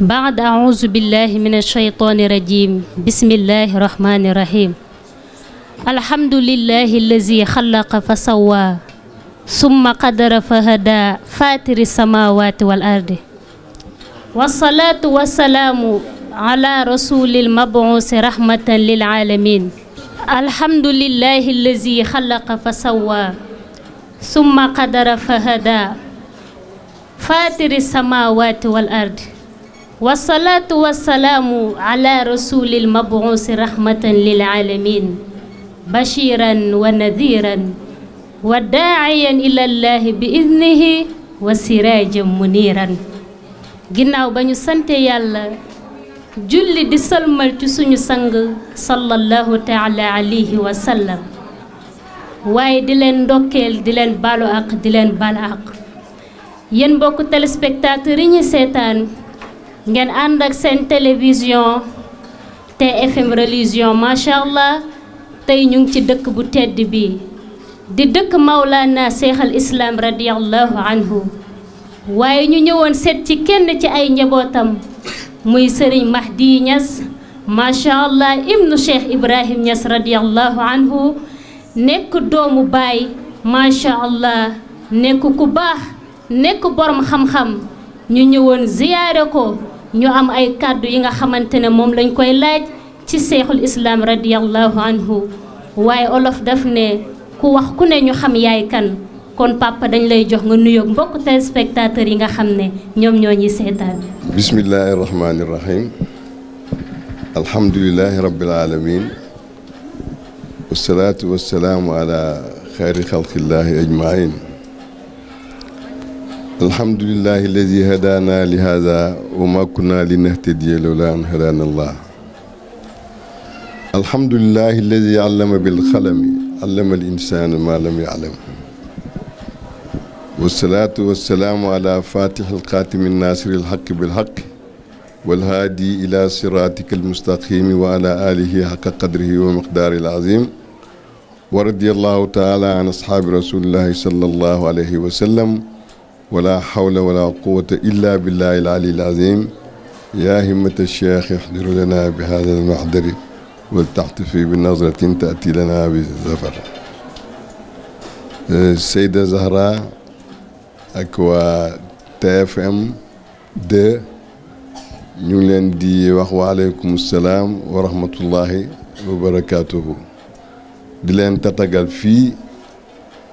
بعد أعوذ بالله من الشيطان الرجيم بسم الله الرحمن الرحيم الحمد لله الذي خلق فسوى ثم قدر فهدى فاتر السماوات والأرض والصلاة والسلام على رسول المبعوث رحمة للعالمين الحمد لله الذي خلق فسوى ثم قدر فهدى فاتر السماوات والأرض والصلاة والسلام على رسول المبعوث رحمة للعالمين بشيرا ونذيرا وداعيا إلى الله بإذنه وسراجا منيرا ginnaaw ba ñu sante yàlla julli di salmal ci suñu sang sallallahu taala alayhi wa sallam waaye di leen ndokkeel di leen balu ak di leen balu ak yéen mbokku téléspectateurs yi ñu seetaan ngeen ànd ak seen télévision TFM religion macha allah tey ñu ngi ci dëkk bu tedd bi di dëkk Maulana Cheikh al Islam radiyallahu anhu waaye ñu ñëwoon seet ci kenn ci ay njabootam muy Serigne Mahdi Niass macha allah ibnu Cheikh Ibrahim Niass radiyallahu anhu nekk doomu baay macha allah nekk ku baax nekk borom xam-xam ñu ñëwoon ziyaare ko ñu am ay kàddu yi nga xamante ne moom lañ koy laaj ci Cheikhul Islam radiyallahu anhu waaye olof daf ne ku wax ku ne ñu xam yaay kan kon papa dañ lay jox nga nuyoog mbokk téléspectateurs yi nga xam ne ñoom ñoo ñi seetaan bismillahi rahmani rahim alhamdulillahi rabbil alamin wassalatu wassalamu ala khayri khalqillahi ajmain alhamdulillahi alladhi hadana li hadha wa ma kunna linahtadiya lawla an hadana allah alhamdulillahi alladhi allama bil qalami allama al insana ma lam ya'lam والصلاة والسلام على فاتح الخاتم الناصر الحق بالحق والهادي إلى صراطك المستقيم وعلى آله حق قدره ومقداره العظيم ورضي الله تعالى عن أصحاب رسول الله صلى الله عليه وسلم ولا حول ولا قوة إلا بالله العلي العظيم يا همة الشيخ احضر لنا بهذا المحضر ولتحتفي بنظرة تأتي لنا بالظفر السيدة زهراء ak waa TFM 2 ñu ngi leen di wax waaleykum salaam wa rahmatullahi wa barakaatuhu di leen tatagal fii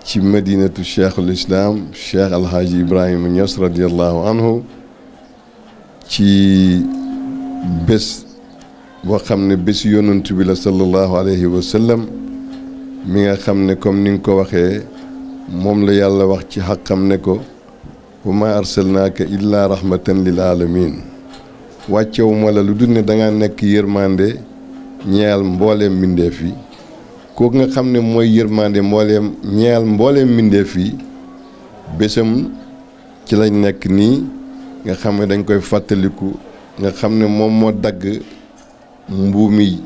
ci madinatu cheikhul islam cheikh alhaaji Ibrahima Niass radiallahu anhu ci bés boo xam ne bési yonantu bi la sallallahu alayhi wa sallam mi nga xam ne comme ni nga ko waxee moom la yàlla wax ci xaqam ne ko wa ma arsalnaaka illa rahmatan lil alamin wàccewuma la lu dul ne danga nekk yërmande ñeel mbooleem mbindeef yi kooku nga xam ne mooy yërmande ñeel mbooleem mbindeef yi bésam ci lañ nekk nii nga xam ne dañ koy fàttaliku nga xam ne moom moo dagg mbuumi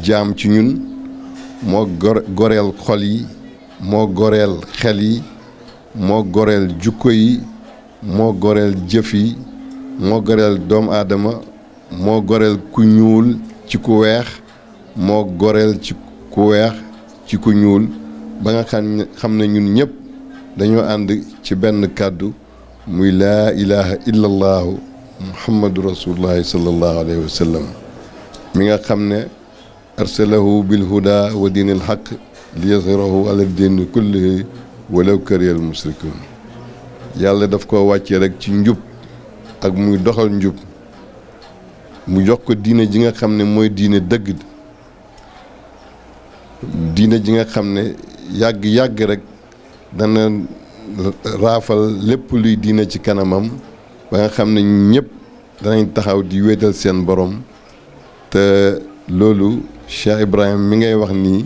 jaam ci ñun moo goreel xol yi moo goreel xel yi moo goreel jukko yi moo goreel jëf yi moo goreel doomu aadama moo goreel ku ñuul ci ku weex moo goreel ci ku weex ci ku ñuul ba nga xam ne ñun ñëpp dañoo ànd ci benn kàddu muy laa ilaha illa allahu muhammadu rasulullahi sallallahu alayhi wa sallam mi nga xam ne arsalahu bil huda wa diinil haq li yazhirahu ala diini kullihi walaw karihal musrikun yàlla daf ko wàccee rek ci njub ak muy doxal njub mu jox ko diine ji nga xam ne mooy diine dëgg diine ji nga xam ne yàgg rek dana raafal lépp luy diine ci kanamam ba nga xam ne ñëpp danañ taxaw di wéetal seen borom te loolu Cheikh Ibrahim mi ngay wax nii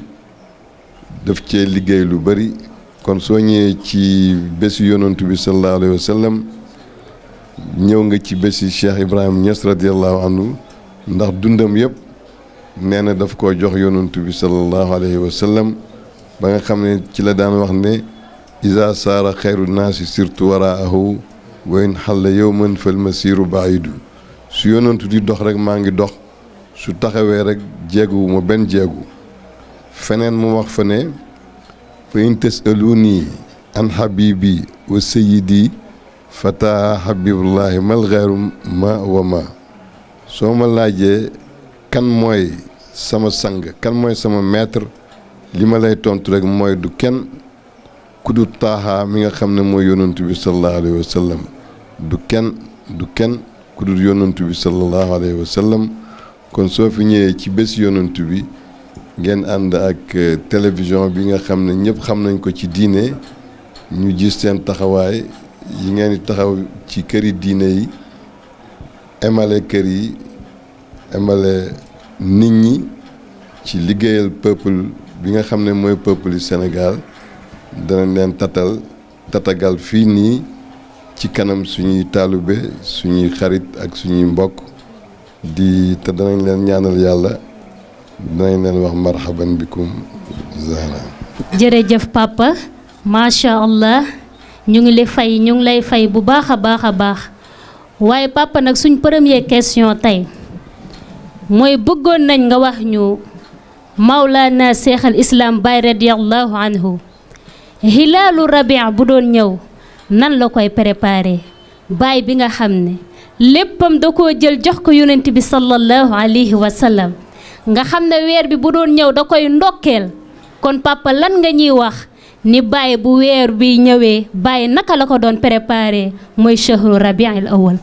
daf cee liggéey lu bari kon soo ñëwee ci bési yonantu bi sallallahu alayhi wa sallam ñëw nga ci bési Cheikh Ibrahima Niass radiallahu anhu ndax dundam yëpp nee na daf koo jox yonantu bi sallallahu alayhi wa sallam ba nga xam ne ci la daan wax ne isa saara xayru naasi sirtu waraahu wa in xalla yowman fal masiru baidu su yonantu di dox rek maa ngi dox su taxawee rek jéeguwuma benn jéegu feneen mu wax fa ne fa in tasaluni an habibi wa sayyidi fata habibullahi mal ghayru ma wa ma soo ma laajee kan mooy sama sang kan mooy sama maître li ma lay tontu rek mooy du kenn ku du taaxaa mi nga xam ne mooy yonantu bi sallallahu alayhi wa sallam du kenn ku dul yonantu bi sallallahu alayhi wa sallam kon soo fi ñëwee ci bés yonantu bi ngeen ànd ak télévision bi nga xam ne ñëpp xam nañ ko ci diine ñu gis seen taxawaay yi ngeen di taxaw ci këri diine yi emale kër yi emale nit ñi ci liggéeyal peuple bi nga xam ne mooy peuple yu Sénégal danañ leen tatagal fii nii ci kanam suñuy taalube suñuy xarit ak suñuy mbokk te danañ leen ñaanal yàlla danañ leen wax marhaban bikum Zahra. jërëjëf papa macha allah ñu ngi lay fay bu baax a baax waaye papa nag suñ première question tey mooy bëggoon nañ nga wax ñu Mawlana Cheikh al Islam Baye radiyallahu anhu hilaalu rabi' bu doon ñëw nan la koy préparé Baye bi nga xam ne léppam da koo jël jox ko yonent bi sallallahu alayhi wa sallam nga xam ne weer bi bu doon ñëw da koy ndokkeel kon papa lan nga ñuy wax ni Baye bu weer bi ñëwee Baye naka la ko doon préparé mooy shahru rabi'il awwal.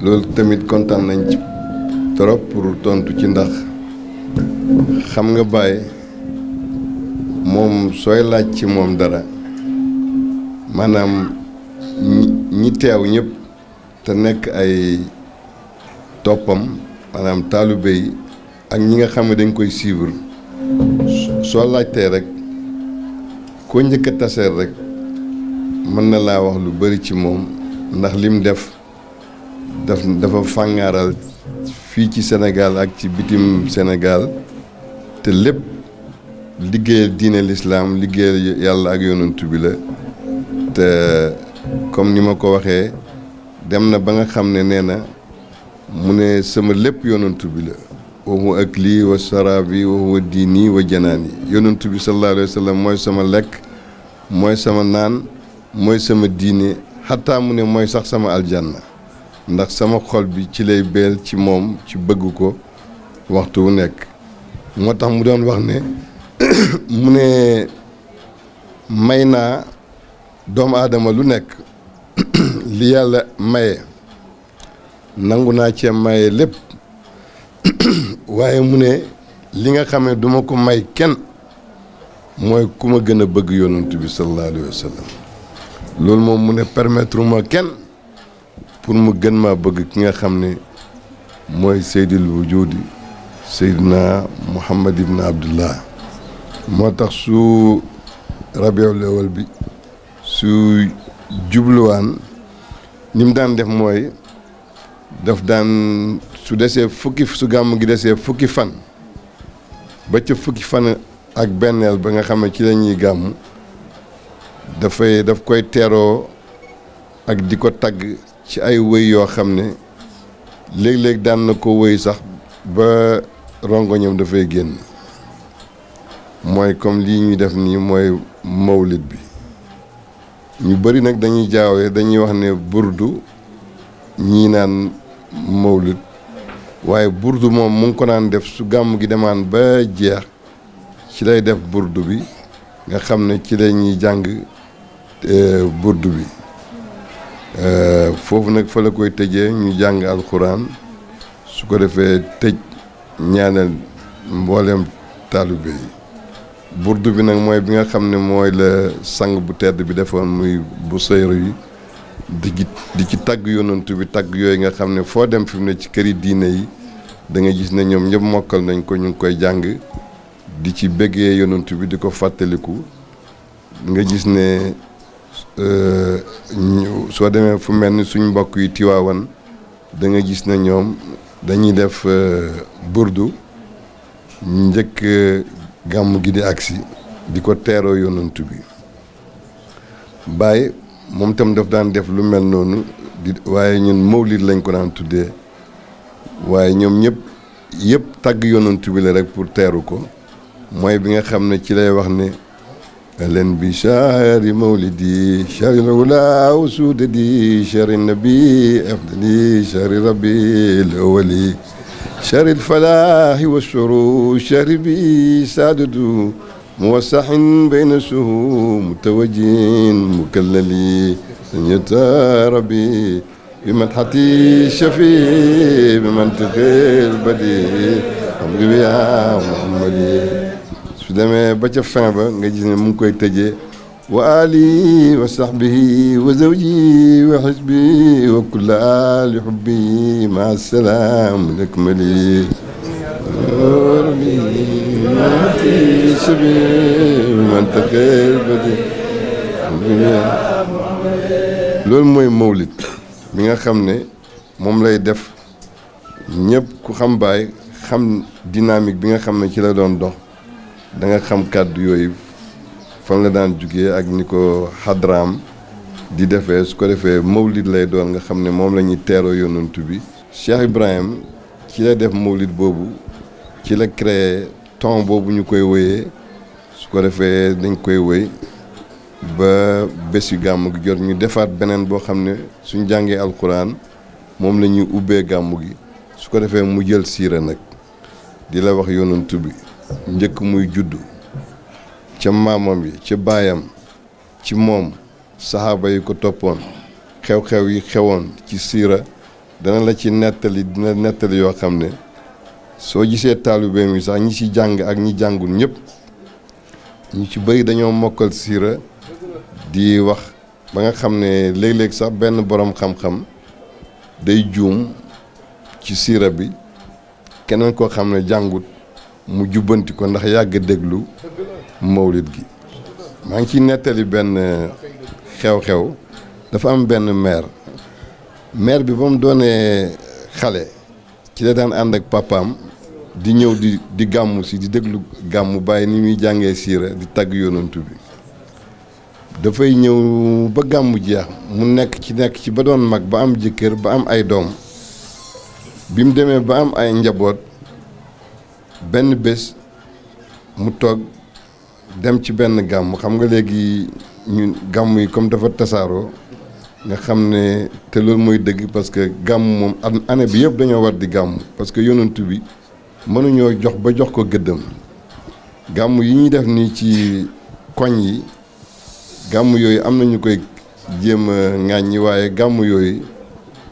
loolu tamit kontaan nañ ci trop pour tontu ci ndax xam nga Baye moom sooy laaj ci moom dara maanaam ñi teew ñëpp te nekk ay toppam maanaam taalibe yi ak ñi nga xam ne dañ koy suivre soo laajtee rek koo njëkk a taseer rek mën na laa wax lu bari ci moom ndax lim dafa fàngaaral fii ci Sénégal ak ci bitim Sénégal te lépp liggéeyal diine lislaam liggéeyal yàlla ak yonantu bi la te comme ni ma ko waxee dem na ba nga xam ne nee na mu ne sama lépp yonantu bi la wa huwa akli wa sharabi wa huwa diini wa janaani yonantu bi sallallahu alayhi wa sallam mooy sama lekk mooy sama naan mooy sama diine xataa mu ne mooy sax sama aljanna ndax sama xol bi ci lay beel ci moom ci bëgg ko waxtu wu nekk moo tax mu doon wax ne mu ne may naa doomu aadama lu nekk li yàlla maye nangu naa cee maye lépp waaye mu ne li nga xam ne duma ko may kenn mooy ku ma gën a bëgg yonantu bi sallallahu alayhi wa sallam loolu moom mu ne permettre ma kenn pour mu gën maa bëgg ki nga xam ne mooy seydil wujudi seydina muhammad ibn abdullah moo tax su rabiul awwal bi su jubluwaan ni mu daan def mooy daf daan su gàmm gi desee fukki fan ba ca fukki fan ak benneel ba nga xam ne ci la ñuy gàmm daf koy teeroo ak di ko tagg ci ay wëy yoo xam ne léeg-léeg daan na ko wëy sax ba rongoñam dafay génn mooy comme lii ñuy def nii mooy mawlid bi ñu bari nag dañuy jaawee dañuy wax ne burdu ñii naan mawlid waaye burdu moom mu ngi ko naan def su gàmm gi demaan ba jeex ci lay def burdu bi nga xam ne ci la ñuy jàng burdu bi foofu nag fa la koy tëjee ñu jàng alxuraan su ko defee tëj ñaanal mboolem taalibe yi burdu bi nag mooy bi nga xam ne mooy la sang bu tedd bi defoon muy bu seyru yi di ci tagg yonantu bi tagg yooyu nga xam ne foo dem fi mu ne ci këri diine yi da nga gis ne ñoom ñëpp mokkal nañ ko ñu ngi koy jàng di ci bëggee yonantu bi di ko fàttaliku nga gis ne soo demee fu mel ni suñ mbokk yi Tiwaawan da nga gis ne ñoom dañuy def burdu njëkk gàmm gi di agsi di ko teeroo yonantu bi Baye moom tam daf daan def lu mel noonu waaye ñun mawlid lañ ko daan tuddee waaye ñoom ñëpp yëpp tàgg yonent bi la rek pour teeru ko mooy bi nga xam ne ci lay wax ne len bi shahri mawlidi shahri lawla usudadi shahri nabi afdali shahri rabbil awali shahri alfalahi washuru shahri bi saadatu muwassahin bayna suhu mutawajjin mukallali sañata rabbi bi madhati shafi bi mantiqil badi hamdi ya muhammadi su demee ba ca fin ba nga gis ne mu ngi koy tëjee wa ali wa sahbihi wa zawji wa xisbi wa kulla ali hubbi ma salaam nakmali loolu mooy mawlid mi nga xam ne moom lay def ñëpp ku xam baay xam dynamique bi nga xam ne ci la doon dox da nga xam kàddu yooyu fan la daan jugee ak ni ko xadraam di defee su ko defee mawlid lay doon nga xam ne moom la ñuy teeroo yonantu bi Cheikh Ibrahim ci la def mawlid boobu ci la créé ton boobu ñu koy wéyee su ko defee dañ koy wéy ba bés yu gàmm gi jot ñu defaat beneen boo xam ne suñ jàngee alquran moom la ñuy ubbee gàmm gi su ko defee mu jël siira nag di la wax yonantu bi njëkk muy juddu ca maamam yi ca baayam ci moom saxaaba yi ko toppoon xew-xew yi xewoon ci siira dana la ci nettali dina nettali yoo xam ne soo gisee taalibeem yi sax ñi ci jàng ak ñi jàngul ñëpp ñu ci bëri dañoo mokkal siira di wax ba nga xam ne léeg-léeg sax benn boroom xam-xam day juum ci siira bi keneen koo xam ne jàngut mu jubbanti ko ndax yàgg déglu mawlid gi maa ngi ciy nettali benn xew-xew dafa am benn maire bi ba mu doonee xale ci la daan ànd ak papaam di ñëw di gàmmu si di déglu gàmmu bàyyi ni muy jàngee siira di tagg yonantu bi dafay ñëw ba gàmmu jeex mu nekk ci ba doon mag ba am jëkkër ba am ay doom bi mu demee ba am ay njaboot benn bés mu toog dem ci benn gàmm xam nga léegi ñun gàmm yi comme dafa tasaaroo nga xam ne te loolu mooy dëgg parce que gàmm moom année bi yëpp dañoo war di gàmm parce que yonantu bi mënuñoo jox ko gëddam gàmm yi ñuy def nii ci koñ yi gàmm yooyu am na ñu koy jéem a ŋàññi waaye gàmm yooyu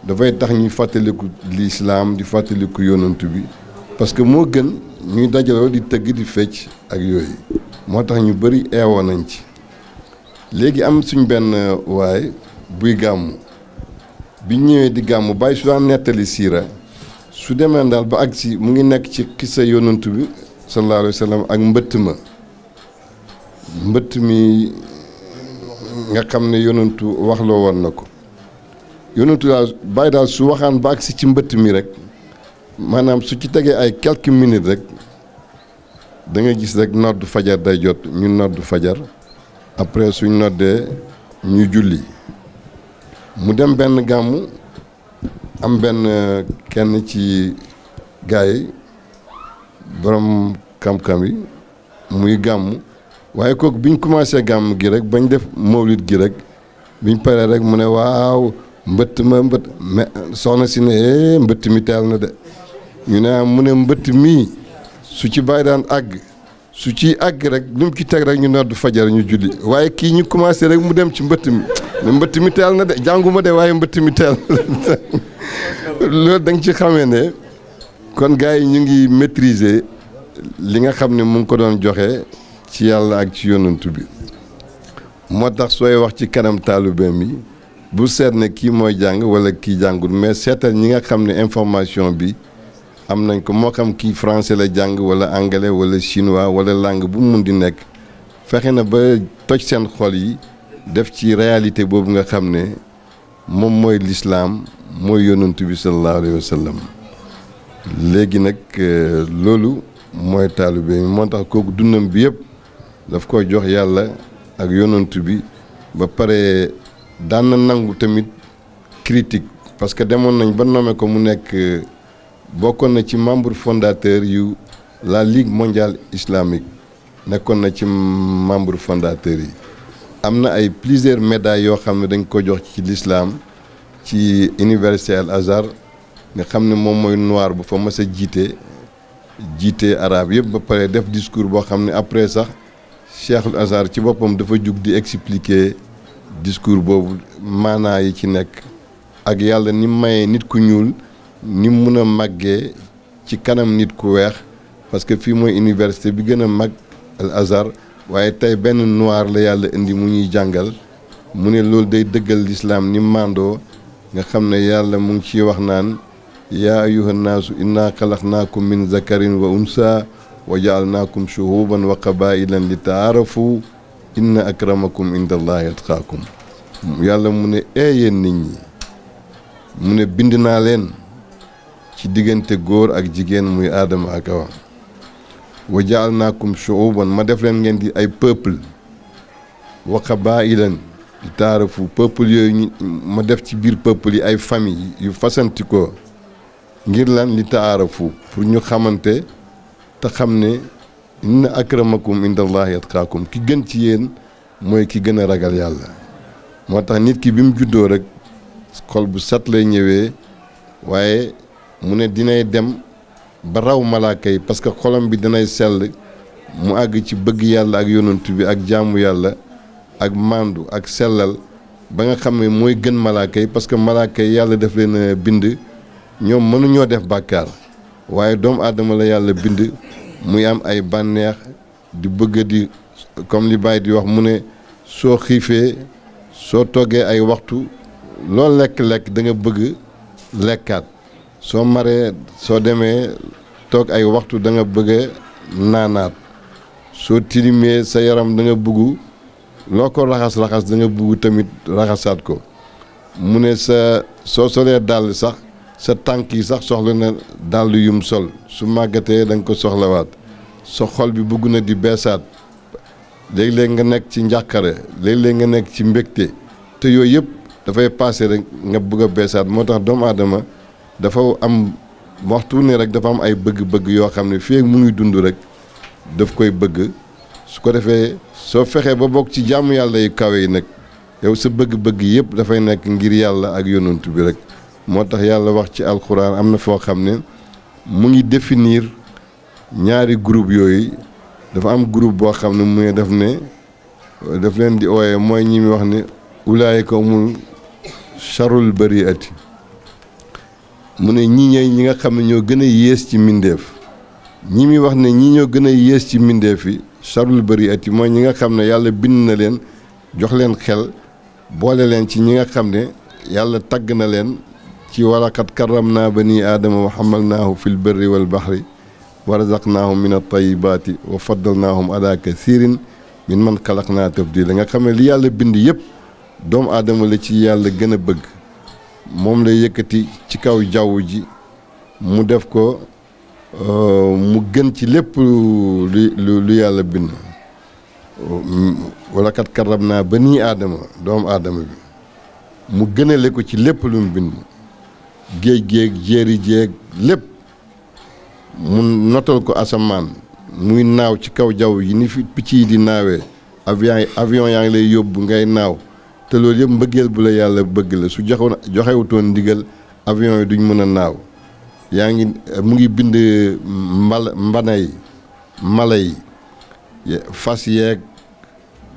dafay tax ñuy fàttaliku lislaam di fàttaliku yonantu bi parce que moo gën ñuy dajaloo di tëgg di fecc ak yooyu moo tax ñu bëri eewoo nañ ci léegi am suñ benn waay buy gàmm bi ñëwee di gàmm bàyyi su daan nettali siira su demee daal ba ak si mu ngi nekk ci xisa yonantu bi sallallahu alayhi wa sallam ak mbëtt mi nga xam ne yonantu waxloo woon na ko yonantu daal bàyyi daal su waxaan ba ak si ci mbëtt mi rek maanaam su ci tegee ay quelques minutes rek da nga gis rek noddu fajar day jot ñu noddu fajar après suñ noddee ñu julli mu dem benn gàmmu am benn kenn ci gaay yi borom xam-xam yi muy gàmmu waaye kooku biñ commencé gàmm gi rek bañ def mawlid gi rek biñ paree rek mu ne waaw mbëtt mais soxna si ne mbëtt mi teel na de ñu ne mu ne mbëtt mii su ci bàyyi daan àgg su ciy àgg rek lu mu ci teg rek ñu noddu fajar ñu julli waaye kii ñu commencé rek mu dem ci mbëtt mi mais mbëtt mi teel na de jànguma de waaye mbëtt mi teel na loolu da nga ci xamee ne kon gars yi ñu ngi maîtriser li nga xam ne mu ngi ko doon joxe ci yàlla ak ci yonantu bi moo tax sooy wax ci kanam taalibeem yi bu seet ne kii mooy jàng wala kii jàngul mais seetal ñi nga xam ne information bi am nañ ko moo xam kii français la jàng wala anglais wala chinois wala langue bu mu mun di nekk fexe na ba toj seen xol yi def ci réalité boobu nga xam ne moom mooy lislaam mooy yonantu bi sallallahu alayhi wa sallam léegi nag loolu mooy taalibe mi moo tax kooku dundam bi yëpp daf ko jox yàlla ak yonantu bi ba pare daan na nangu tamit critique parce que demoon nañ ba nommé ko mu nekk bokkoon na ci membre fondateur yu la Ligue mondiale islamique nekkoon na ci membre fondateur yi am na ay plusieurs médailles yoo xam ne dañ ko jox ci l'islam ci université Al Azhar nga xam ne moom mooy noir bu fa mës a jiite arabe yëpp ba pare def discours boo xam ne après sax Cheikhul Azhar ci boppam dafa jug di expliquer discours boobu maanaa yi ci nekk ak yàlla ni mayee nit ku ñuul ni mun a màggee ci kanam nit ku weex parce que fii mooy université bi gën a mag Al Azhar waaye tey benn noir la yàlla indi mu ñuy jàngal mu ne loolu day dëggal lislaam ni mandoo nga xam ne yàlla mu ngi ciy wax naan yaa ayyuhan naasu inna xalaqnaakum min zakarin wa unsa wa jaalnaakum shuhuban wa qabailan li taarafu inna akramakum inda allahi atqaakum yàlla mu ne yéen nit ñi mu ne bind naa leen ci diggante góor ak jigéen muy aadama ak awa wa jaalnaakum shuuban ma def leen ngeen di ay peuple wa qabailan li taarafu peuple yooyu ma def ci biir peuple yi ay famille yu fasantikoo ngir lan li taarafu pour ñu xamante te xam ne inna akramakum indallahi atqaakum ki gën ci yéen mooy ki gën a ragal yàlla moo tax nit ki bi mu juddoo rek xol bu set lay ñëwee waaye mu ne dinay dem ba raw malaaka yi parce que xolam bi danay sell mu àgg ci bëgg yàlla ak yonantu bi ak jaamu yàlla ak mandu ak sellal ba nga xam ne mooy gën malaaka yi parce que malaaka yi yàlla def leen a bind ñoom mënuñoo def bàkkaar waaye doomu aadama la yàlla bind muy am ay bànneex di bëgg di comme li Baye di wax mu ne soo xiifee soo toggee ay waxtu loo lekk-lekk da nga bëgg lekkaat soo maree soo demee toog ay waxtu da nga bëgg naanaat soo tilimee sa yaram da nga bëgg loo ko raxas da nga bëgg tamit raxasaat ko mu ne soo solee dàll sax sa tànk yi sax soxla na dàll yum sol su màggatee da nga ko soxlawaat sa xol bi bëgg na di beesaat léeg-léeg nga nekk ci njàqare léeg-léeg nga nekk ci mbégte te yooyu yëpp dafay passé rek nga bëgg a beesaat moo tax doomu aadama dafa am waxtu ne rek dafa am ay bëgg-bëgg yoo xam ne fii mu ngi dund rek daf koy bëgg su ko defee soo fexee ba bokk ci jaamu yàlla yu kawe yi nag yow sa bëgg-bëgg yëpp dafay nekk ngir yàlla ak yonent bi rek moo tax yàlla wax ci alxuraan am na foo xam ne mu ngi définir ñaari groupe yooyu dafa am groupe boo xam ne mu ne daf leen di ooye mooy ñi muy wax ne ulaayika umul charul bariati mu ne ñi nga xam ne ñoo gën a yées ci mbindeef ñi muy wax ne ñi ñoo gën a yées ci mbindeef yi charul bariati mooy ñi nga xam ne yàlla bind na leen jox leen xel boole leen ci ñi nga xam ne yàlla tagg na leen ci walaqad karramnaa bani aadama wa hamalnaahum fil barri wal bahri wa razaqnaahum min at-tayyibaati wa faddalnaahum alaa kasiirin min man xalaqnaa tafdiila nga xam ne li yàlla bind yëpp doomu aadama la ci yàlla gën a bëgg moom lay yëkkati ci kaw jaww ji mu def ko mu gën ci lépp lu yàlla bind walaqad karramnaa bani aadama doomu aadama bi mu gënale ko ci lépp lu mu bind géej géeg jéeri jéeg lépp mu notal ko asamaan muy naaw ci kaw jaww ji ni fi picc yi di naawee avion yaa ngi lay yóbbu ngay naaw te loolu yëpp mbëggeel bu la yàlla bëgg la su joxewutoon ndigal avion yi duñ mën a naaw mu ngi bind mbana yi mala yi fas yeeg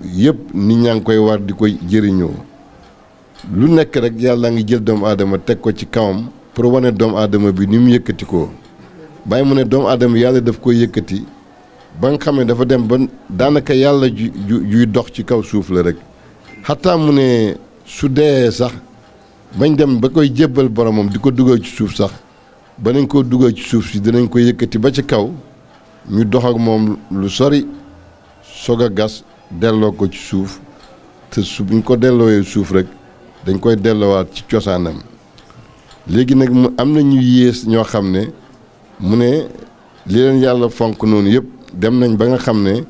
yëpp nit ñaa ngi koy war di ko jëriñoo lu nekk rek yàlla ngi jël doomu aadama teg ko ci kawam pour wane doomu aadama bi ni mu yëkkati ko bàyyi mu ne doomu aadama yàlla daf koy yëkkati ba nga xam ne dafa dem ba daanaka yàlla juy dox ci kaw suuf la rek xataa mu ne su dee sax bañ dem ba koy jébbal boromam di ko dugal ci suuf sax ba nañ koo dugal ci suuf si dinañ ko yëkkati ba ci kaw ñu dox ak moom lu sori soog a gas delloo ko ci suuf te buñ ko delloowee suuf rek dañ koy delloowaat ci cosaanam léegi nag mu am na ñu yées ñoo xam ne mu ne li leen yàlla fonk noonu yëpp dem nañ ba nga xam ne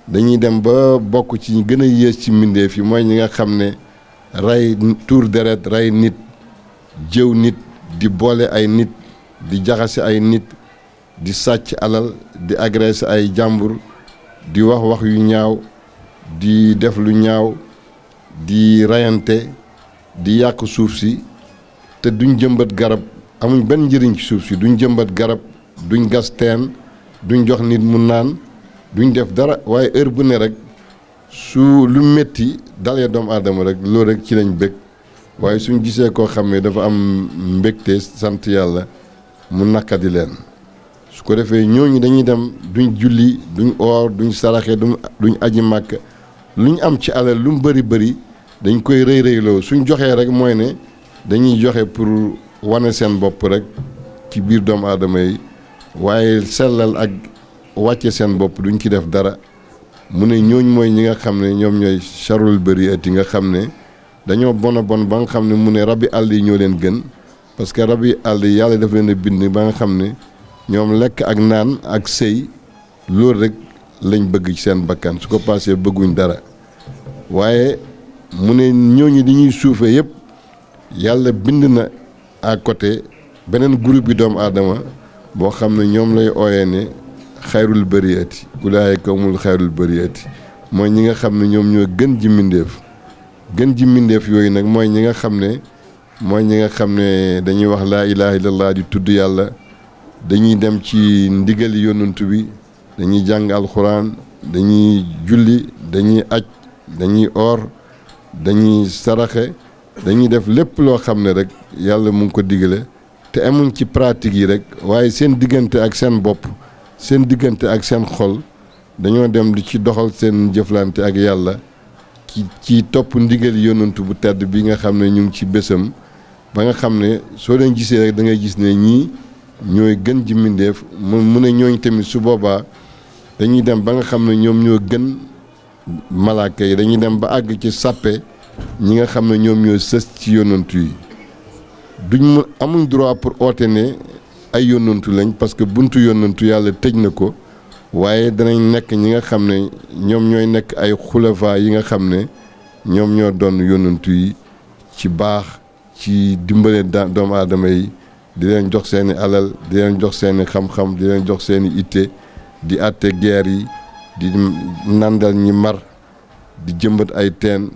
dañuy dem ba bokk ci ñi gën a yées ci mbindeef yi mooy ñi nga xam ne rey tuur deret rey nit jëw nit di boole ay nit di jaxase ay nit di sàcc alal di agressé ay jàmbur di wax yu ñaaw di def lu ñaaw di rayante di yàq suuf si te duñ jëmbat garab amuñ benn njëriñ ci suuf si duñ jëmbat garab duñ gas teen duñ jox nit mu naan duñ def dara waaye heure bu ne rek su lu metti dalee doomu aadama rek loolu rek ci lañ bëgg waaye suñ gisee koo xam ne dafa am mbégte sant yàlla mu naqadi leen su ko defee ñooñu dañuy dem duñ julli duñ oor duñ saraxe duñ aji màkk luñ am ci alal lu mu bëri dañ koy rëyloo suñ joxee rek mooy ne dañuy joxe pour wane seen bopp rek ci biir doomu aadama yi waaye sellal ak wàcce seen bopp duñ ci def dara mu ne ñooñ mooy ñi nga xam ne ñoom ñooy charul bariati nga xam ne dañoo bon ba nga xam ne mu ne rabi àll yi ñoo leen gën parce que rabi àll yi yàlla daf leen a bind ba nga xam ne ñoom lekk ak naan ak sëy loolu rek lañ bëgg ci seen bakkan su ko paasee bëgguñ dara waaye mu ne ñooñu di ñuy suufee yëpp yàlla bind na à côté beneen groupe bi doomu aadama boo xam ne ñoom lay ooyee ne xayrul bariati ulaayika humul xayrul bariati mooy ñi nga xam ne ñoom ñoo gën ji mbindeef yooyu nag mooy ñi nga xam ne dañuy wax laa ilaha illallah di tudd yàlla dañuy dem ci ndigali yonantu bi dañuy jàng alxuraan dañuy julli dañuy aj dañuy oor dañuy saraxe dañuy def lépp loo xam ne rek yàlla mu ngi ko digale te amuñ ci pratique yi rek waaye seen diggante ak seen bopp seen diggante ak seen xol dañoo dem di ci doxal seen jëflante ak yàlla ci topp ndigal yonantu bu tedd bi nga xam ne ñu ngi ci bésam ba nga xam ne soo leen gisee rek da ngay gis ne ñii ñooy gën ji mbindeef mu ne ñooñ tamit su boobaa dañuy dem ba nga xam ne ñoom ñoo gën malaaka yi dañuy dem ba àgg ci sàppe ñi nga xam ne ñoom ñoo sës ci yonantu yi amuñ droit pour oote ne ay yonantu lañ parce que buntu yonantu yàlla tëj na ko waaye danañ nekk ñi nga xam ne ñoom ñooy nekk ay xulafa yi nga xam ne ñoom ñoo doon yonantu yi ci baax ci dimbale doomu aadama yi di leen jox seeni alal di leen jox seeni xam-xam di leen jox seeni itte di àtte guerre yi di nandal ñi mar di jëmbat ay teen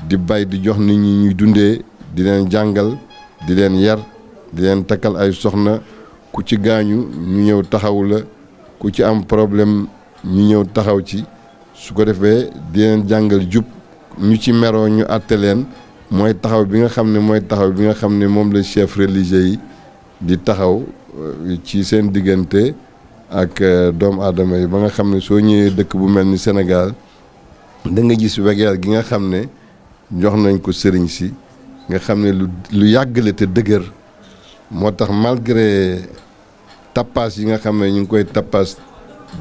di bay di jox nit ñi ñuy dundee di leen jàngal di leen yar di leen takkal ay soxna ku ci gaañu ñu ñëw taxaw la ku ci am problème ñu ñëw taxaw ci su ko defee di leen jàngal jub ñu ci meroo ñu àtte leen mooy taxaw bi nga xam ne moom la chef religieux yi di taxaw ci seen diggante ak doomu aadama yi ba nga xam ne soo ñëwee dëkk bu mel ni Sénégal da nga gis wegeel gi nga xam ne jox nañ ko sëriñ si nga xam ne lu yàgg la te dëgër moo tax malgré tappaas yi nga xam ne ñu ngi koy tappaas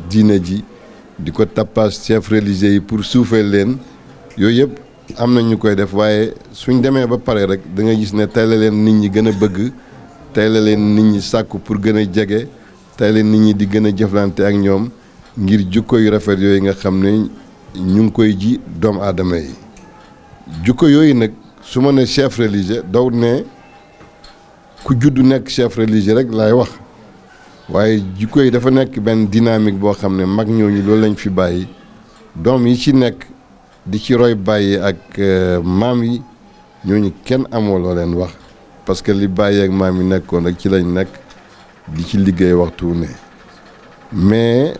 diine ji di ko tappaas chef religieux yi pour suufee leen yooyu yëpp am na ñu koy def waaye suñ demee ba pare rek da nga gis ne tey la leen nit ñi gën a bëgg tey la leen nit ñi sàkku pour gën a jege tey la nit ñi di gën a jëflante ak ñoom ngir jukko yu rafet yooyu nga xam ne ñu ngi koy ji doomu aadama yi jukko yooyu nag su ma ne chef religieux daw ne ku juddu nekk chef religieux rek laay wax waaye jukko yi dafa nekk benn dynamique boo xam ne mag ñooñu loolu lañ fi bàyyi doom yi ci nekk di ci roy bàyyi ak maam yi ñooñu kenn amoo loo leen wax parce que li bàyyi ak maam yi nekkoon rek ci lañ nekk di ci liggéey waxtu ne mais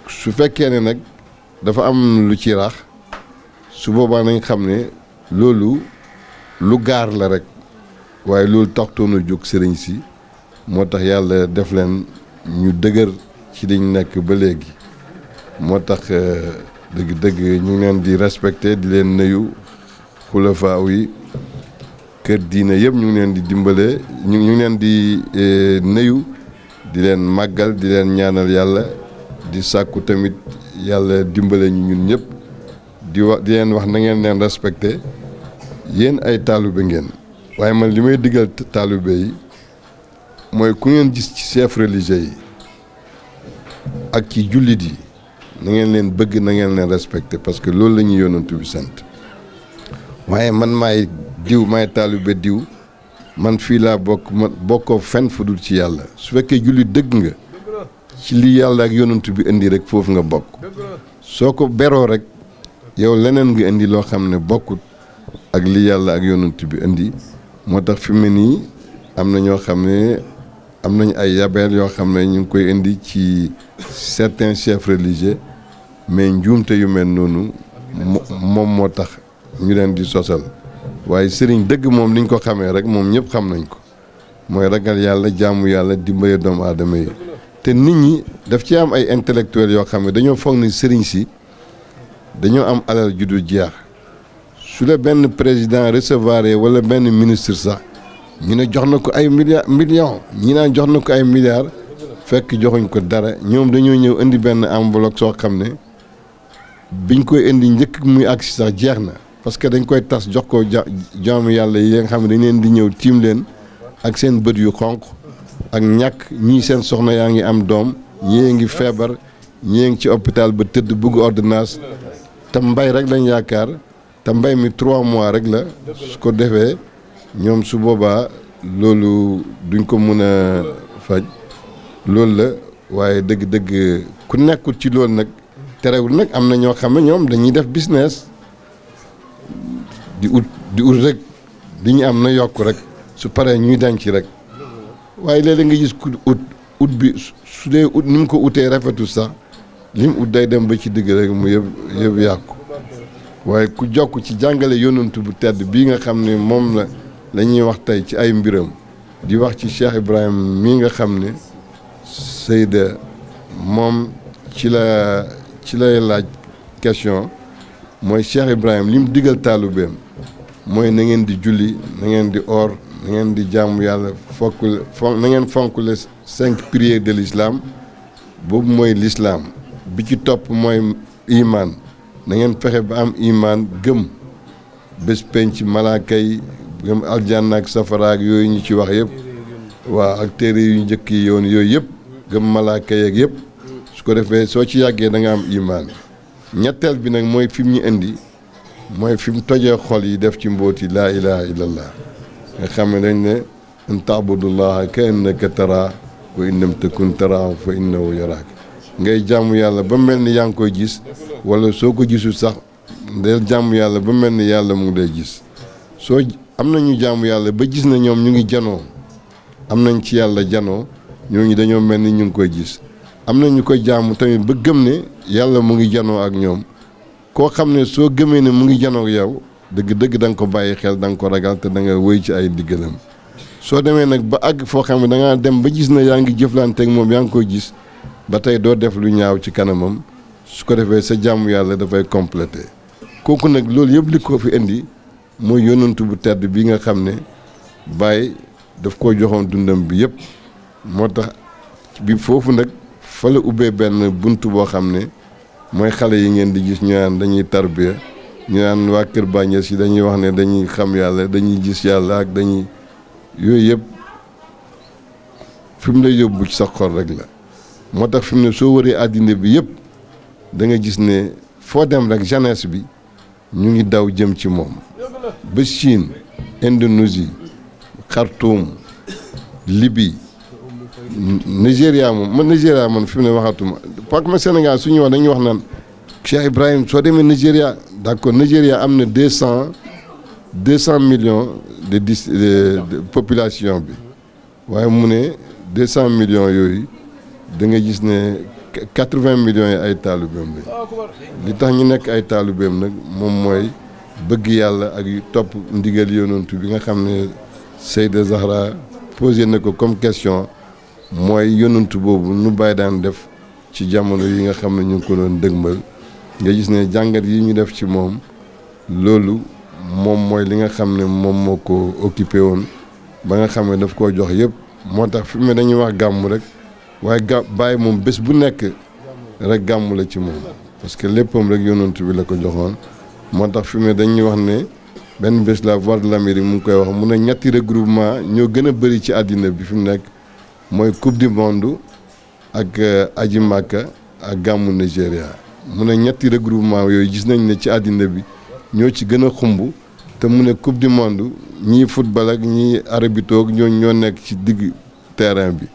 su fekkee ne nag dafa am lu ci rax su boobaa nañ xam ne loolu lu gaar la rek waaye loolu taxtoon a jóg sëriñ si moo tax yàlla def leen ñu dëgër ci liñ nekk ba léegi moo tax dëgg-dëgg ñu ngi leen di respecté di leen nuyu xulafaa yi kër diine yëpp ñu ngi leen di dimbale ñu ngi leen di nuyu di leen màggal di leen ñaanal yàlla di sàkku tamit yàlla dimbale ñu ñun ñëpp di leen wax na ngeen leen respecté yéen ay taalibe ngeen waaye man li may diggal taalibe yi mooy ku ngeen gis ci chef religieux yi ak ci jullit yi na ngeen leen bëgg na ngeen leen respecté parce que loolu la ñuy yonantu bi sant waaye man maay diw maay taalibe diw man fii laa bokk ma bokkoo fenn fu dul ci yàlla su fekkee julli dëgg nga ci li yàlla ak yonent bi indi rek foofu nga bokk soo ko beroo rek yow leneen nga indi loo xam ne bokkut ak li yàlla ak yonent bi indi moo tax fi mu ne nii am na ñoo xam ne am nañ ay yabeel yoo xam ne ñu ngi koy indi ci certains chefs religieux mais njuumte yu mel noonu moom moo tax ñu leen di sosal waaye sëriñ dëgg moom liñ ko xamee rek moom ñëpp xam nañ ko mooy ragal yàlla jaamu yàlla dimbale doomu aadama yi te nit ñi daf ci am ay intellectuels yoo xam ne dañoo foog ni sëriñ si dañoo am alal ju dul jeex su la benn président recevoir wala benn ministre sax ñu ne jox na ko ay millions ñi naan jox na ko ay milliards fekk joxuñ ko dara ñoom dañoo ñëw indi benn enveloppe soo xam ne biñ koy indi njëkk muy agsi sax jeex na parce que dañ koy tas jox ko jaamu yàlla yi nga xam ne dañ leen di ñëw tiim leen ak seen bët yu xonq ak ñàkk ñii seen soxna yaa ngi am doom ñii ngi feebar ñii ngi ci hôpital ba tëdd bugg ordonnance te mbay rek lañ yaakaar te mbay mi 3 mois rek la su ko defee ñoom su boobaa loolu duñ ko mën a faj loolu la waaye dëgg-dëgg ku nekkul ci loolu nag terewul nag am na ñoo xam ne ñoom dañuy def business di ut rek di ñu am na yokk rek su paree ñuy denc rek waaye léeg-léeg nga gis ku ut bi su dee ut ni mu ko utee rafetul sax lim ut day dem ba ci digg rek mu yëpp yàqu waaye ku jokk ci jàngale yonantu bu tedd bii nga xam ne moom la ñuy wax tey ci ay mbiram di wax ci Cheikh Ibrahim mii nga xam ne Seyda moom ci lay laaj question mooy Cheikh Ibrahim li mu digal taalubeem mooy na ngeen di julli na ngeen di or na ngeen di jaamu yàlla na ngeen fonk les 5 piliers de l'islam boobu mooy l'islam bi ci topp mooy iman na ngeen fexe ba am iman gëm bés penc malaaka yi gëm aljanna ak safara ak yooyu ñu ci wax yëpp waaw ak téere yu njëkk yi yoon yooyu yëpp gëm malaaka yeeg yëpp su ko defee soo ci yàggee da nga am iman ñetteel bi nag mooy fi mu ñu indi mooy fi mu tojee xol yi def ci mbooti laa ilaha illallah nga xam ne dañ ne an taabudullaha ka annaka tara wa in lam takun taraahu fa innahu yaraak ngay jàmm yàlla ba mel ni yaa ngi koy gis wala soo ko gisul sax del jàmm yàlla ba mel ni yàlla mu ngi lay gis soo am nañu jàmm yàlla ba gis na ñoom ñu ngi janoo am nañ ci yàlla janoo ñooñu dañoo mel ni ñu ngi koy gis am na ñu koy jaamu tamit ba gëm ne yàlla mu ngi janoo ak ñoom koo xam ne soo gëmee ne mu ngi janoo ak yow dëgg-dëgg da nga ko bàyyi xel da nga ko ragal te da nga wéy ci ay diggalam soo demee nag ba àgg foo xam ne da ngaa dem ba gis na yaa ngi jëflanteeg moom yaa ngi koy gis ba tey doo def lu ñaaw ci kanamam su ko defee sa jàmm yàlla dafay complété kooku nag loolu yëpp li ko fi indi mooy yonantu bu tedd bi nga xam ne Baye daf koo joxoon dundam bi yëpp moo tax bi foofu nag fa la ubbee benn bunt boo xam ne mooy xale yi ngeen di gis ñu naan dañuy tarbiya ñu naan waa Kër Bañes yi dañuy wax ne dañuy xam yàlla dañuy gis yàlla ak dañuy yooyu yëpp fi mu lay yóbbu ci sa xol rek la moo tax fi mu ne soo wëree àddina bi yëpp da nga gis ne foo dem rek jeunesse bi ñu ngi daw jëm ci moom ba Chine Indonésie Khartoum Libye Nigéria man fi mu ne waxatuma parce que Sénégal su ñuy wax dañuy wax naan Cheikh Ibrahim soo demee Nigéria d'accord Nigéria am na 200 millions de population bi waaye mu ne 200 millions yooyu da nga gis ne 80 millions yi ay taalibeem la li tax ñu nekk ay taalibeem nag moom mooy bëgg yàlla ak topp ndigal yonantu bi nga xam ne Seyda Zahra posé na ko comme question mooy yonantu boobu nu bàyyi daan def ci jamono yi nga xam ne ñu ngi ko doon dëgmal nga gis ne jàngat yi ñu def ci moom loolu moom mooy li nga xam ne moom moo ko occupé woon ba nga xam ne daf koo jox yëpp moo tax fi mu ne dañuy wax gàmm rek waaye Baye moom bés bu nekk rek gàmm la ci moom parce que léppam rek yonantu bi la ko joxoon moo tax fi mu ne dañuy wax ne benn bés la voix de l'Amérique mu ngi koy wax mu ne ñetti regroupement ñoo gën a bëri ci àddina bi fi mu nekk mooy coupe du monde ak aji Makka ak gàmmu Nigéria mu ne ñetti regroupement yooyu gis nañ ne ci àddina bi ñoo ci gën a xumb te mu ne coupe du monde ñii football ak ñii arabito ak ñoo nekk ci digg terrain bi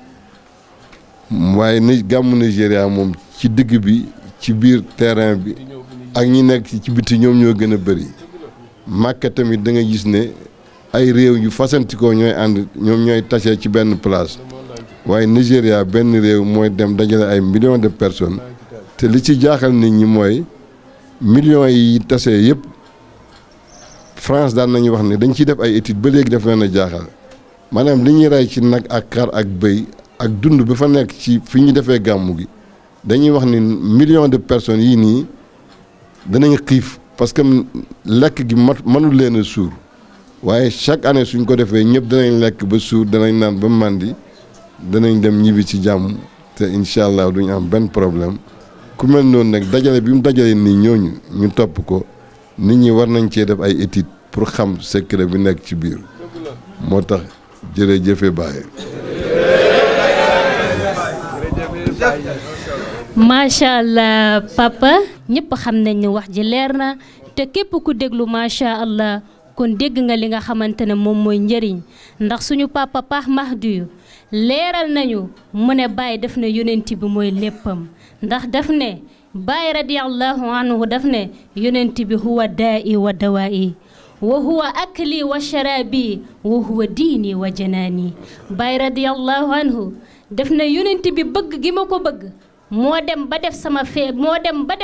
waaye ni gàmmu Nigéria moom ci digg bi ci biir terrain bi ak ñi nekk ci biti ñoom ñoo gën a bëri Màkka tamit da nga gis ne ay réew yu fasantikoo ñooy ànd ñoom ñooy tase ci benn place waaye Nigéria benn réew mooy dem dajale ay millions de personnes te li ci jaaxal nit ñi mooy millions yi tase yëpp France daan nañu wax ne dañ ciy def ay études ba léegi daf leen a jaaxal maanaam li ñuy rey ci nag ak xar ak bëy ak dund bi fa nekk ci fi ñu defee gàmmu gi dañuy wax ni millions de personnes yii nii danañ xiif parce que lekk gi mënul leen a suur waaye chaque année suñ ko defee ñëpp danañ lekk ba suur danañ naan ba màndi danañ dem ñibbi ci jàmm te incha allah duñ am benn problème ku mel noonu nag dajale bi mu dajale nii ñooñu ñu topp ko nit ñi war nañ cee def ay études pour xam secret bi nekk ci biir moo tax jërëjëfe Baye. macha allah papa ñëpp xam nañ ne wax ji leer na te képp ku déglu macha allah kon dégg nga li nga xamante ne moom mooy njëriñ ndax suñu papa Paax Mahdiyu leeral nañu mu ne Baye def na yonent bi mooy léppam ndax daf ne Baye radiyallahu anhu daf ne yonent bi huwa daa'i wa dawaa'i wa huwa akli wa sharabi wa huwa diini wa janaani Baye radiyallahu anhu daf ne yonent bi bëgg gi ma ko bëgg moo dem ba def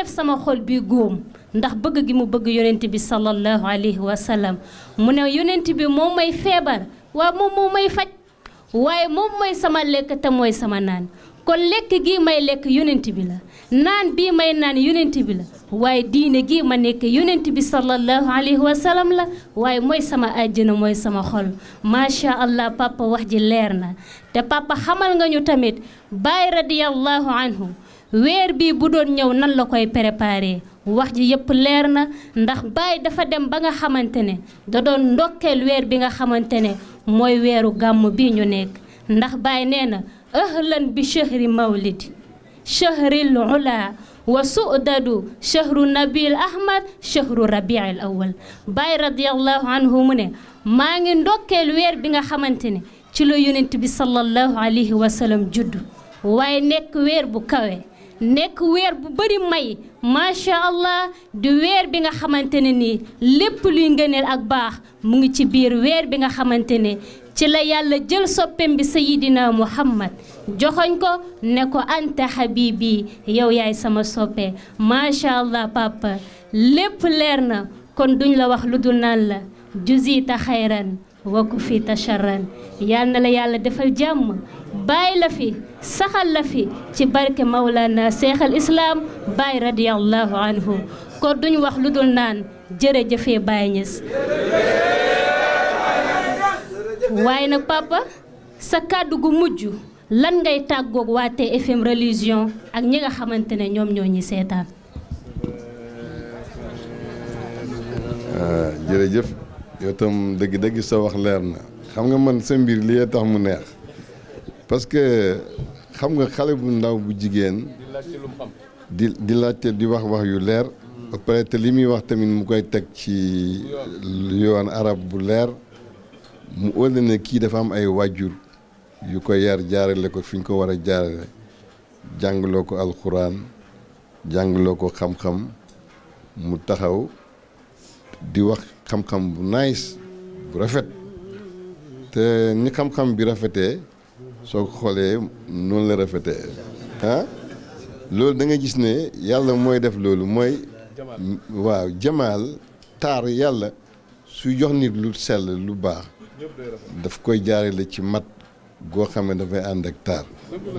sama xol bi góom ndax bëgg gi mu bëgg yonent bi sallallahu alayhi wa sallam mu ne yonent bi moom may feebar waaw moom moo may faj waaye moom mooy sama lekk te mooy sama naan kon lekk gi may lekk yonent bi la naan bii may naan yonent bi la waaye diine gi ma nekk yonent bi sallallahu alayhi wa sallam la waaye mooy sama àjjana mooy sama xol macha allah papa wax ji leer na te papa xamal nga ñu tamit Baye radiyallahu anhu weer bii bu doon ñëw nan la koy préparé wax ji yëpp leer na ndax Baye dafa dem ba nga xamante ne da doon ndokkeel weer bi nga xamante ne mooy weeru gàmm bii ñu nekk ndax Baye nee na ahlan bi chahri mawlid chahril ula wa su'dadu chahru nabil ahmad chahru rabiil awal Baye radiyallahu anhu mu ne maa ngi ndokkeel weer bi nga xamante ne ci la yonent bi sallallahu alayhi wa sallam juddu waaye nekk weer bu kawe nekk weer bu bëri may macha allah di weer bi nga xamante ne nii lépp luy ngëneel ak baax mu ngi ci biir weer bi nga xamante ne ci la yàlla jël soppeem bi sayidina muhammad joxoñ ko ne ko anta habibi yow yaay sama soppe macha allah papa lépp leer na kon duñ la wax lu dul naan la juzita xayran wa kufita charran yal na la yàlla defal jàmm bàyyi la fi saxal la fi ci barke Mawlana Cheikh al Islam Baye radiyallahu anhu kon duñ wax lu dul naan jërëjëfee Baye Niass waaye nag papa sa kàddu gu mujj lan ngay tàggoog waa TFM religion ak ñi nga xamante ne ñoom ñoo ñi seetaan. jërëjëf yow tam dëgg-dëgg sa wax leer na xam nga man sa mbir li tax mu neex parce que xam nga xale bu ndaw bu jigéen di laajte di wax yu leer ba pare te li muy wax tamit mu koy teg ci yoon arab bu leer mu óole ne kii dafa am ay wàjjur yu ko yar jaarale ko fi ñu ko war a jaarale jàngaloo ko alxuraan jàngaloo ko xam-xam mu taxaw di wax xam-xam bu nice bu rafet te ni xam-xam bi rafetee soo ko xoolee noonu la rafetee ah loolu da nga gis ne yàlla mooy def loolu mooy waaw jamaal taar yàlla su jox nit lu sell lu baax daf koy jaarale ci mat goo xam ne dafay ànd ak taar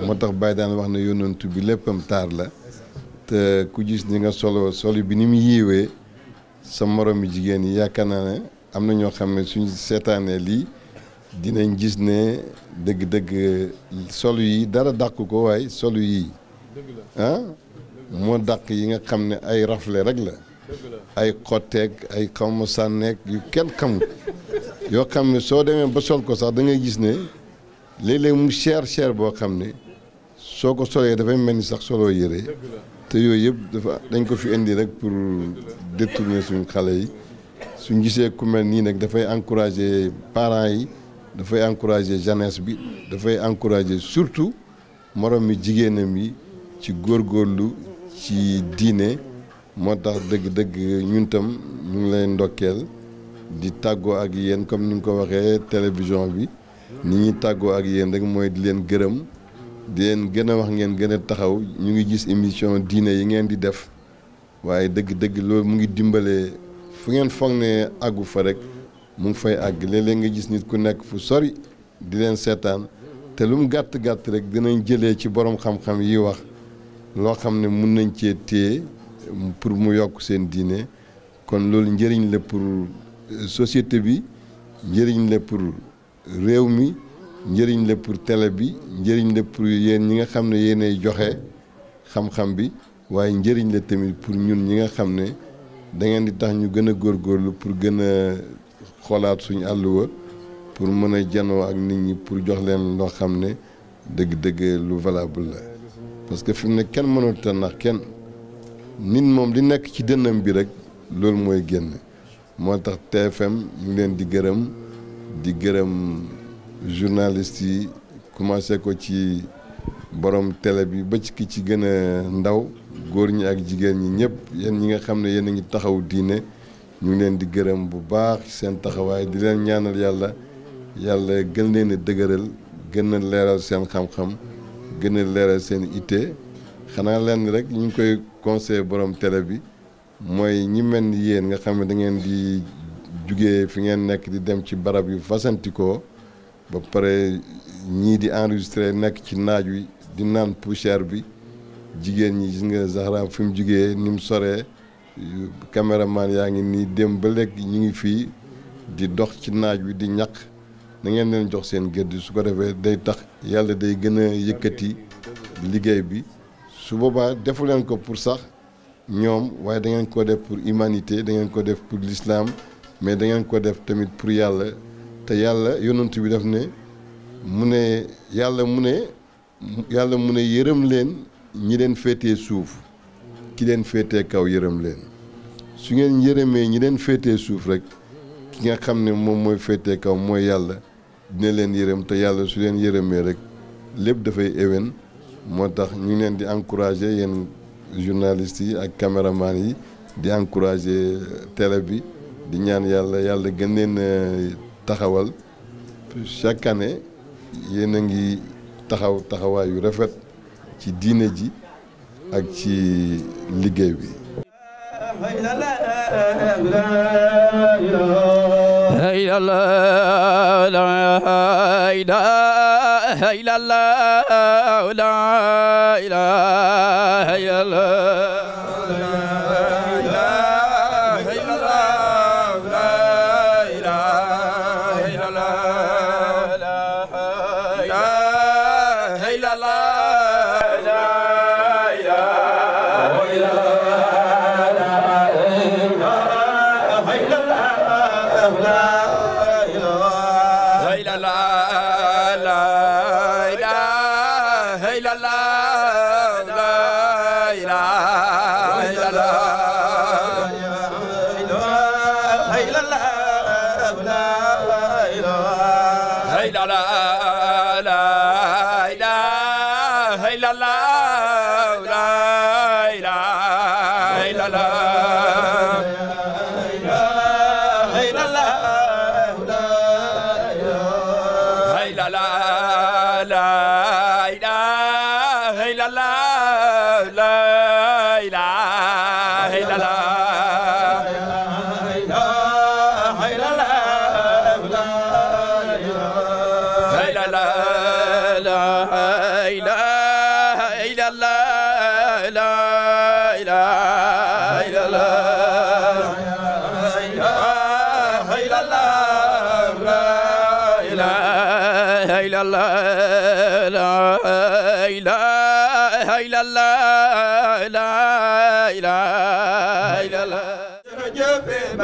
moo tax Baye daan wax ne yonantu bi léppam taar la te ku gis ni nga solo bi ni mu yiwee sa moromi jigéen yi yaakaar naa ne am na ñoo xam ne suñ seetaanee lii dinañ gis ne dëgg-dëgg solu yi dara dàq ko waaye solu yi ah moo dàq yi nga xam ne ay rafle rek la ay xotteeg ay xawma sànneeg yu kenn xamul yoo xam ne soo demee ba sol ko sax da ngay gis ne léeg-léeg mu cher boo xam ne soo ko solee dafay mel ni sax soloo yére te yooyu yëpp dafa dañ ko fi indi rek pour détourner suñu xale yi suñ gisee ku mel nii nag dafay encourager parents yi dafay encourager jeunesse bi dafay encourager surtout morom mi jigéenam yi ci góorgóorlu ci diine moo tax dëgg-dëgg ñun tam ñu ngi lay ndokkeel di tàggoo ak yéen comme ni nga ko waxee télévision bi ni ñuy tàggoo ak yéen rek mooy di leen gërëm di leen gën a wax ngeen gën a taxaw ñu ngi gis émission diine yi ngeen di def waaye dëgg-dëgg loolu mu ngi dimbalee fu ngeen foog ne àggu fa rek mu ngi fay àgg léeg-léeg nga gis nit ku nekk fu sori di leen seetaan te lu mu gàtt-gàtt rek dinañ jëlee ci borom xam-xam yi wax loo xam ne mun nañ cee téye pour mu yokk seen diine kon loolu njëriñ la pour société bi njëriñ la pour réew mi njëriñ la pour télé bi njëriñ la pour yéen ñi nga xam ne yéenay joxe xam-xam bi waaye njëriñ la tamit pour ñun ñi nga xam ne da ngeen di tax ñu gën a góorgóorlu pour gën a xoolaat suñu àlluwa pour mën a janoo ak nit ñi pour jox leen loo xam ne dëgg-dëgg lu valable la parce que fi mu ne kenn mënut a nax kenn nit moom li nekk ci dënnam bi rek loolu mooy génn moo tax TFM ñu ngi leen di gërëm journalistes yi commencé ko ci borom télé bi ba ci ki ci gën a ndaw góor ñi ak jigéen ñi ñëpp yéen ñi nga xam ne yéen a ngi taxaw diine ñu ngi leen di gërëm bu baax seen taxawaay di leen ñaanal yàlla gën leen a dëgëral gën a leeral seen xam-xam gën a leeral seen ité xanaa leen rek ñu ngi koy conseillé borom télé bi mooy ñi mel ni yéen nga xam ne da ngeen di jugee fi ngeen nekk di dem ci barab yu fasantikoo ba pare ñii di enregistré nekk ci naaj wi di naan poussière bi jigéen ñi gis nga Zahra fi mu jugee ni mu soree caméraman yaa ngi nii dem ba léegi ñu ngi fii di dox ci naaj wi di ñaq na ngeen leen jox seen gëdd su ko defee day tax yàlla day gën a yëkkati liggéey bi su boobaa defu leen ko pour sax ñoom waaye da ngeen ko def pour humanité da ngeen ko def pour l'islam mais da ngeen ko def tamit pour yàlla te yàlla yonent bi daf ne mu ne yàlla mu ne yërëm leen ñi leen féetee suuf ki leen féetee kaw yërëm leen su ngeen yërëmee ñi leen féetee suuf rek ki nga xam ne moom mooy féetee kaw mooy yàlla dina leen yërëm te yàlla su leen yërëmee rek lépp dafay éwén moo tax ñu ngi leen di encourager yéen journalistes yi ak caméraman yi di encourager télé bi di ñaan yàlla gën leen taxawal chaque année yéen a ngi taxawaay yu rafet ci diine ji ak ci liggéey bi.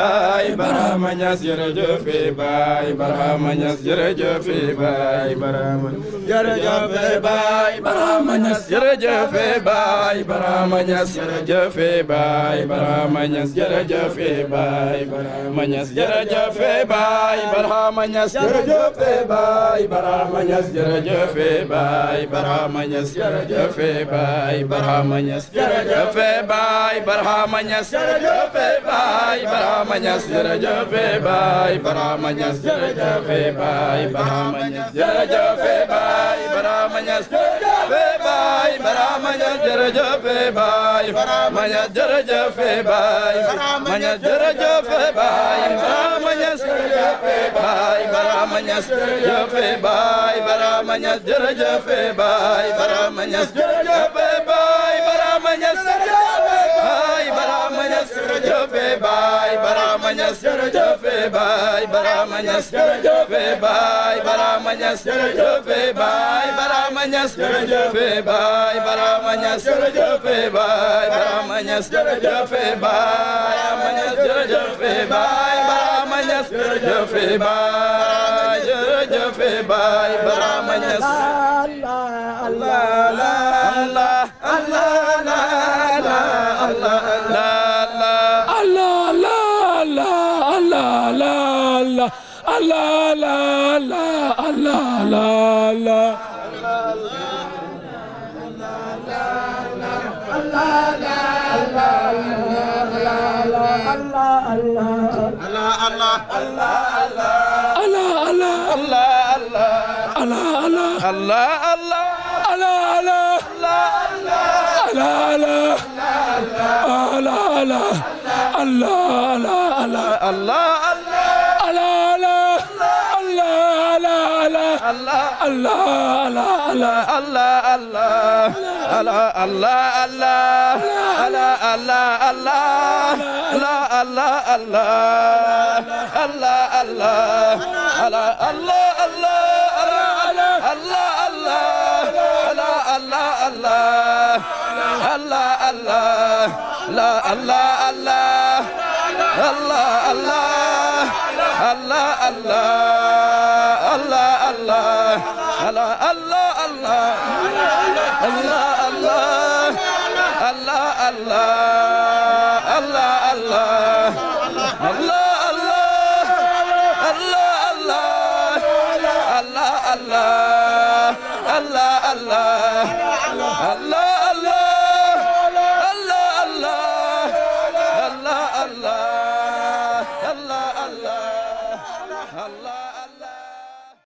Baay Barhama Ñas jërëjëf Baay Barhama Ñas jërëjëf Baay Barhama jërëjëf Baay Barhama Ñas jërëjëf Baay Barhama Ñas jërëjëf Baay Barhama Ñas jërëjëf Baay Barhama Ñas jërëjëf Baay Barhama Ñas jërëjëf Baay Barhama Ñas jërëjëf Baay Barhama Ñas jërëjëf Baay Barhama Ñas jërëjëf Baay Barhama Ñas jërëjëf Baay Barhama Ñas jërëjëf Baay Barhama Ñas jërëjëf Baay Barhama Ñas jërëjëf Baay Barhama Ñas jërëjëf Baay Barhama Ñas jërëjëf Baay Barhama Ñas jërëjëf Baay Barhama Ñas jërëjëf Baay Barhama Ñas Baay Barhama Ñas jërëjëf Baay Barhama Ñas jërëjëf Baay Barhama Ñas jërëjëf Baay Barhama Ñas Baay Barhama Ñas jërëjëf Baay Barhama Ñas jërëjëf Baay Barhama Ñas jërëjëf Baay Barhama Ñas jërëjëf Baay Barhama Ñas jërëjëf Baay Barhama Ñas jërëjëf Baay Barhama Ñas jërëjëf Baay Barhama Ñas jërëjëf Baay Barhama Ñas jërëjëf Baay jërëjëf Baay Barhama Ñas Allah Allah Allah Allah